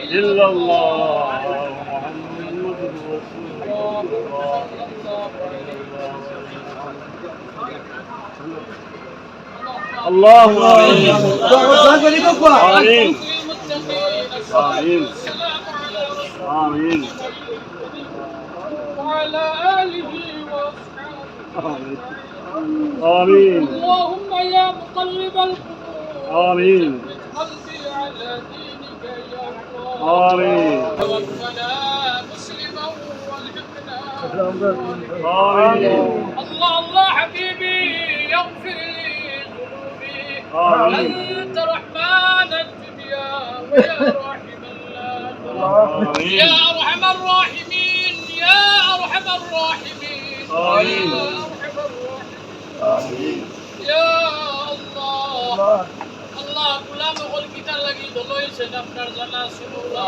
إلا الله محمد رسول الله الله آمين آمين آمين وعلى آله وأصحابه آمين اللهم يا مقلب القلوب آمين قلبي على دينك يا الله آمين توفنا مسلما والحقنا آمين الله الله حبيبي يغفر لي ذنوبي آمين أنت رحمن الدنيا ويا راحم الآخرة يا أرحم الراحمين يا أرحم الراحمين آمين. يا أرحم الراحمين آمين يا الله আল্লাহ গোলাম হল কিতার লাগি দলইছেন আপনার জানা সুনুল্লাহ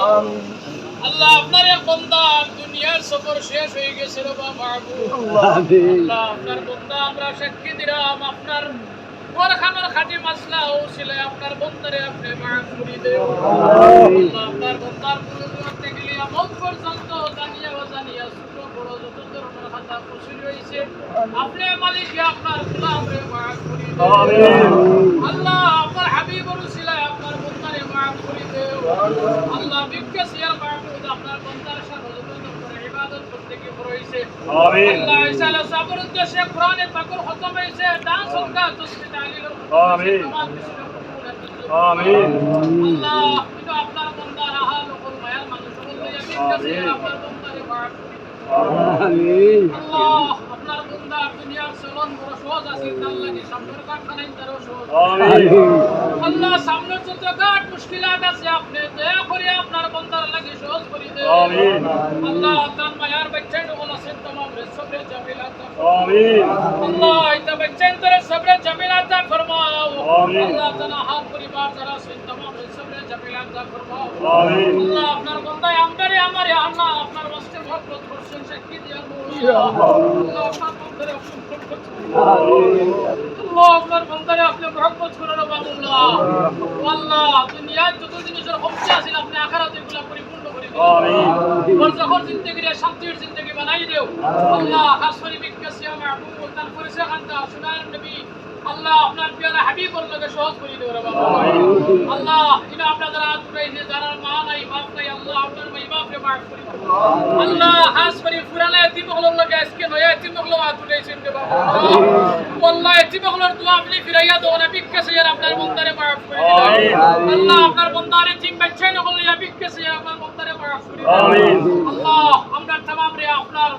আল্লাহ আপনার এক বান্দা দুনিয়ার সফর শেষ হয়ে গেছে রে মাহবুব আল্লাহ আপনার বান্দা আমরা সাক্ষী দিলাম আপনার ওরখানোর খাঁটি মাসলা ও ছিল আপনার বন্দারে আপনি মাফ করে দেন আল্লাহ আপনার বন্দার গুলো করতে গেলে আমল পর্যন্ত জানিয়া অজানিয়া ছোট বড় যত ধরনের খাতা কুশল হয়েছে আপনি মালিক আপনার গোলাম রে মাফ করে দেন আল্লাহ আপনার হাবিবুর উসিলায় আপনার বন্দারে মাফ করে দেন আল্লাহ বিকাশ ইয়ার মাহমুদ আপনার বন্দার সাথে যত ধরনের ইবাদত করতে কি হইছে آمين আল্লাহ ইসালা সাবর উদ্দেশ্যে কোরআনে পাকের খতম হইছে ডান সদকা তসবিহ তাহলিল آمين آمين আল্লাহ এটা আপনার বন্দার হাল ও মায়ার মানুষ বলতে বিকাশ ইয়ার আপনার বন্দারে মাফ آمين আল্লাহ আপনার বন্দা দুনিয়ার চলন বড় সহজ আছে তার লাগি সামনের কারখানায় তারও সহজ آمين আল্লাহ সামনের যত গাট মুশকিলাত আছে আপনি দয়া করে আপনার বন্দার লাগি সহজ করে দেন آمين আল্লাহ তার মায়ার বাচ্চা গুলো আছে तमाम সবরে জামিলাত آمين আল্লাহ এটা বাচ্চা তোরে সবরে জামিলাত ফরমাও آمين আল্লাহ তাআলা হাত পরিবার যারা আছে तमाम সবরে জামিলাত ফরমাও آمين আল্লাহ আপনার বন্দা আমদারে আমারে আল্লাহ আপনার ওয়াস্তে মহব্বত করছেন সাক্ষী দিয়া আল্লাহ আপনার বন্দারে আল্লাহ আপনার বন্দারে আপনি মহব্বত করেন বাবুল্লাহ আল্লাহ দুনিয়ার যত জিনিসের কমতি আছে আপনি আখিরাতে এগুলা পরিপূর্ণ করে দিন آمين বরজাখর জিন্দেগি রে শান্তির জিন্দেগি বানাই দিও আল্লাহ খাস করে বিকাশ ইয়া মাহবুব তার পরিচয় খান্তা সুনার নবী আল্লাহ আপনার প্রিয় হাবিবুর লগে সহজ করে দিও রে বাবা আল্লাহ ইনা আপনার যারা দুটাই যে যারা মা নাই বাপ নাই আল্লাহ আপনার মা বাপকে মাফ করে দিও আল্লাহ খাস করে পুরানা এতিমগুলোর লগে আজকে নয়া এতিমগুলো হাত উঠাইছেন রে বাবা আল্লাহ এতিমগুলোর দোয়া আপনি ফিরাইয়া দাও না বিকাশ ইয়া আপনার বন্দারে মাফ করে দিও আল্লাহ আপনার বন্দারে এতিম বাচ্চা নগল ইয়া বিকাশ ইয়া আপনার বন্দারে মাফ করে দিও آمين আল্লাহ আমরা तमाम রে আপনার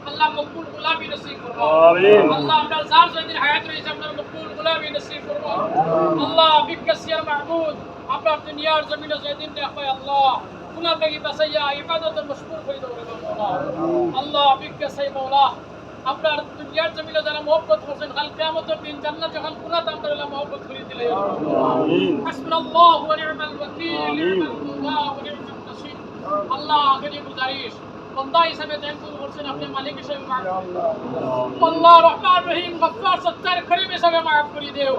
আল্লাহ মকবুল গোলামি নসিব ফরমাও آمين আল্লাহ আমরা যার যতদিন হায়াত রয়েছে আপনার মকবুল গোলামি নসিব ফরমাও আল্লাহ বিকাশিয়ার মাহমুদ আপনার দুনিয়ার জমিনে যতদিন দেখবে আল্লাহ গুনাহ থেকে বাঁচাইয়া ইবাদতের মশগুল করে দাও রে মাওলা আল্লাহ বিকাশাই মাওলা আপনার দুনিয়ার জমিনে যারা মহব্বত করছেন কাল কিয়ামতের দিন জান্নাত যখন গুনাহ দান করে মহব্বত করে দিলে হাসবুনাল্লাহু ওয়া নি'মাল ওয়াকিল নি'মাল মাওলা ওয়া নি'মাল নাসির আল্লাহ আগে গুজারিশ বন্দা হিসেবে দায়িত্ব করছেন আপনি মালিক হিসেবে মাফ আল্লাহ রহমান রহিম গফফার সত্তার করিম হিসেবে মাফ করে দিও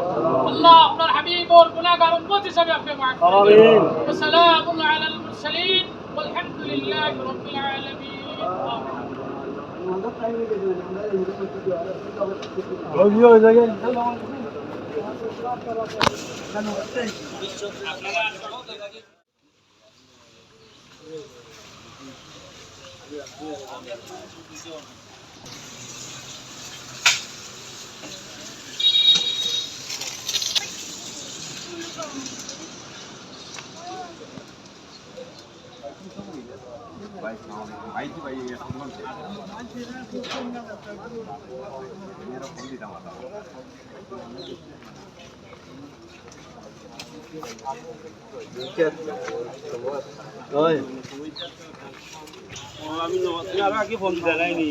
আল্লাহ আপনার হাবিব और গুনাহগার উম্মত হিসেবে আপনি মাফ করে দিও সালামুন আলাল মুরসালিন والحمد لله رب العالمين আমি আরো আগে ফোন দিতে যাইনি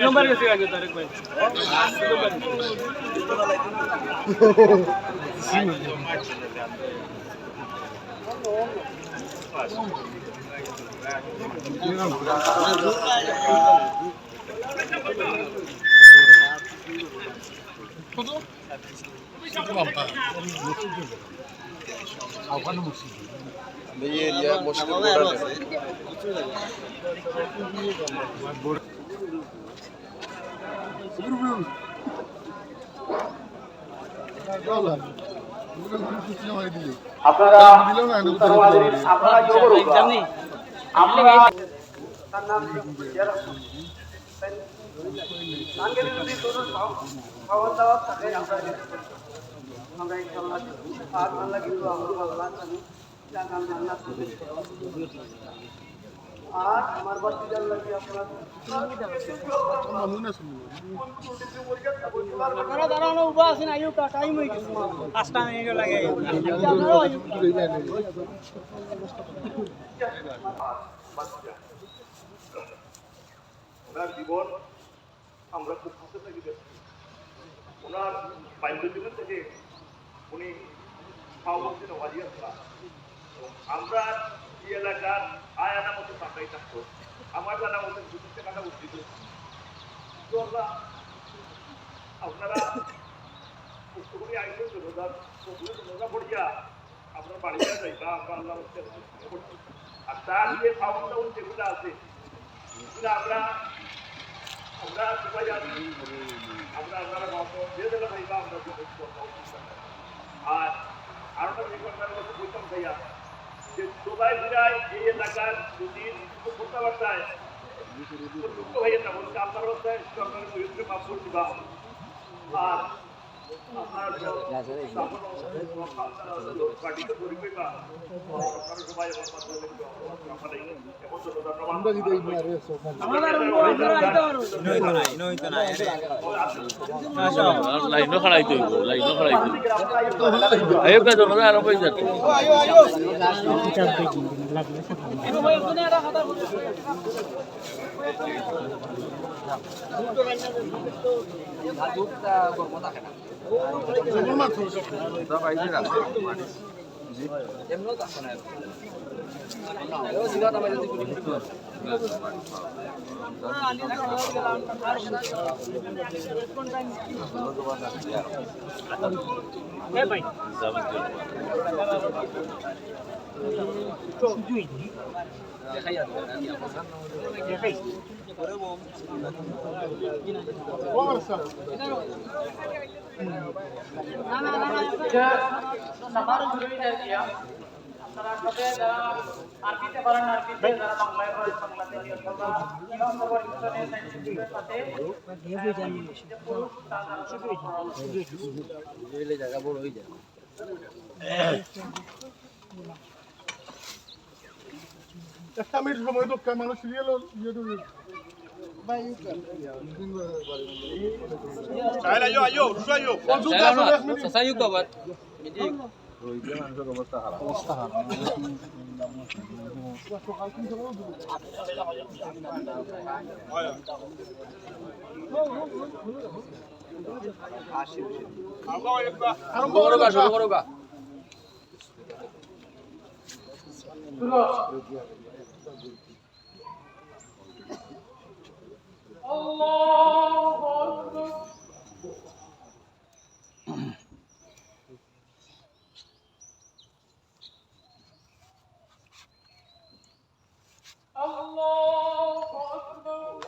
নম্বর গেছে আগে তারেক ভাই আপনারা আপনারা আমরা তার নাম নানকে যদি কোনো খাওয়া দাওয়া থাকে আমরা ইনশাআল্লাহ আর আল্লাহ কিন্তু আমরা আল্লাহ জানি আর আমার বাচ্চাদের লাগে আপনারা দাঁড়ানো উভা আছেন আয়ু টাইম হয়ে গেছে 5টা মিনিট লাগে ওনার জীবন আমরা খুব হাসতে থাকি ওনার বাল্য জীবন থেকে উনি খাওয়াচ্ছেন ওয়াজিয়া আমরা এই এলাকার আয়ানা মতো টাকাই থাকতো আমার জানা মতো 2 টাকাটা উঠছিল তো আপনারা পুস্তকগুলি আইসেন রোজা পড়িয়া আপনার বাড়িতে যাইবা আমরা আল্লাহ আর তার যে খাওয়ান দাওয়ান যেগুলো আছে আমরা আমরা সবাই জানি আমরা আপনারা যে দিলে ভাইবা আমরা আর আরেকটা বিষয় বলতাম ভাইয়া যে সবাই বিরায় এই এলাকার যদি কথাবার্তায় ভাইয়া না বলছে আপনার অবস্থায় সরকারের বিরুদ্ধে মাফ করে দিবা আর আপনার পার্টিকে ধরে পেবা সবাই লাইনও খাড়াইতে হইব লাইনও খাড়াইতে আয়ো কাজ না আরো পয়সা আরবিতে পারেন আরবিতে যারা বাংলায় পড়ে বাংলাতে নিয়ে অথবা ইমাম বাবার ইসলামের সাইন্টিফিকের সাথে জায়গা বড় হয়ে যায় একটা মিনিট সময় তো মানুষ সিরিয়াল অবস্থা الله أكبر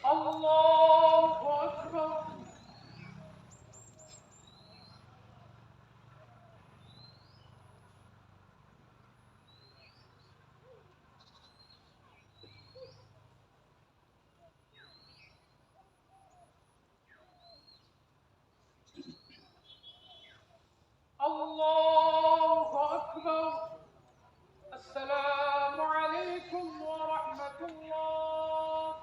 الله أكبر الله أكبر السلام عليكم ورحمة الله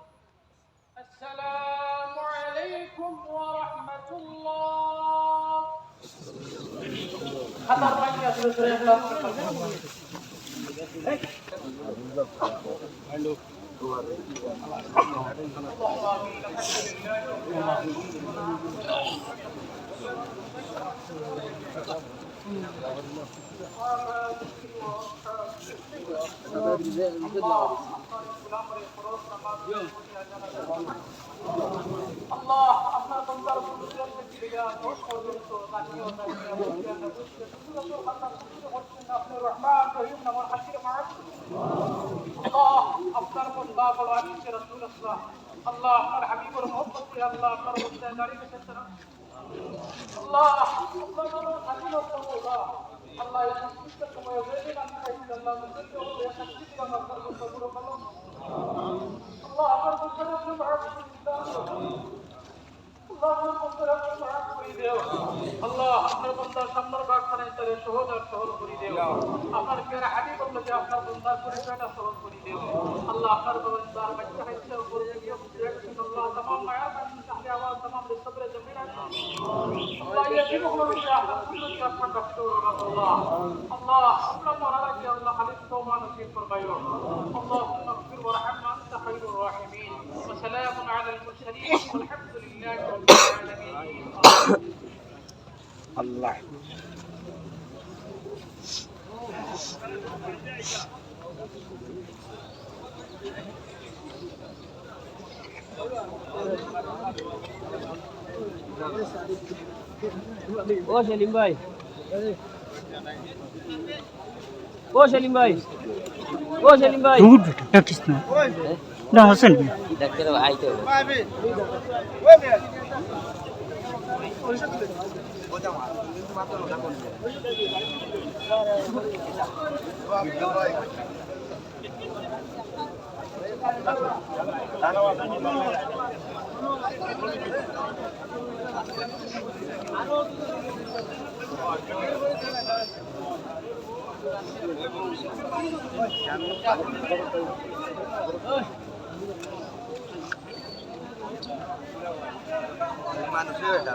السلام عليكم ورحمة الله خطر رجع الله আপনার বন্দার প্রতিক্রিয়া দিলে দোষ পর্যন্ত তাকিয়ে আপনার রহমান রহিম নামের হাসির মাস আল্লাহ আপনার বন্দা বড় আশিক রাসূলুল্লাহ আল্লাহ আপনার হাবিবুর মুহাম্মদ আল্লাহ আপনার বন্দা দাঁড়িয়ে গেছেন আল্লাহ আপনার বড় হাসির রাসূলুল্লাহ আল্লাহ এই সমস্ত সময় ওদের নামে আল্লাহ মুসলিম ওদের শক্তি দিন আমার বন্দা পুরো করো আল্লাহ আপনার বন্দা আল্লাহ আপনার বন্দার সামনের বাগখানে তারে সহজ আর সহজ করে দেও আপনার প্রিয় হাবিব বলতে আপনার বন্দার পরিচয়টা সহজ করে দেও আল্লাহ আপনার বন্দার বাচ্চা হইছে উপরে গিয়ে আল্লাহ तमाम মায়া বান্দি তাহলে আওয়াজ तमाम সবরে জমিন আল্লাহ এই জীবনগুলোকে আপনার কুদরতি আপনার রাখতে আল্লাহ আল্লাহ আপনার মরারা কি আল্লাহ খালিদ তওবা নসিব ফরমাইও اللهم اغفر وارحم انت خير الراحمين وسلام على المرسلين والحمد لله رب العالمين আল্লাহ ও সেলিম ভাই ও সেলিম ভাই ও সেলিম ভাই दूर डाकिस ना हसन ডাক্তার আইতে হবে মানুষের এটা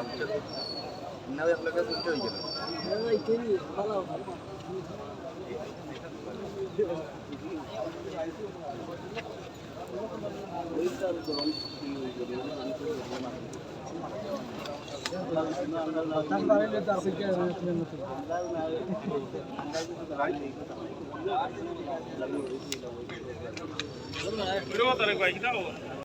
না এক লোকে বুঝতে হয়ে গেল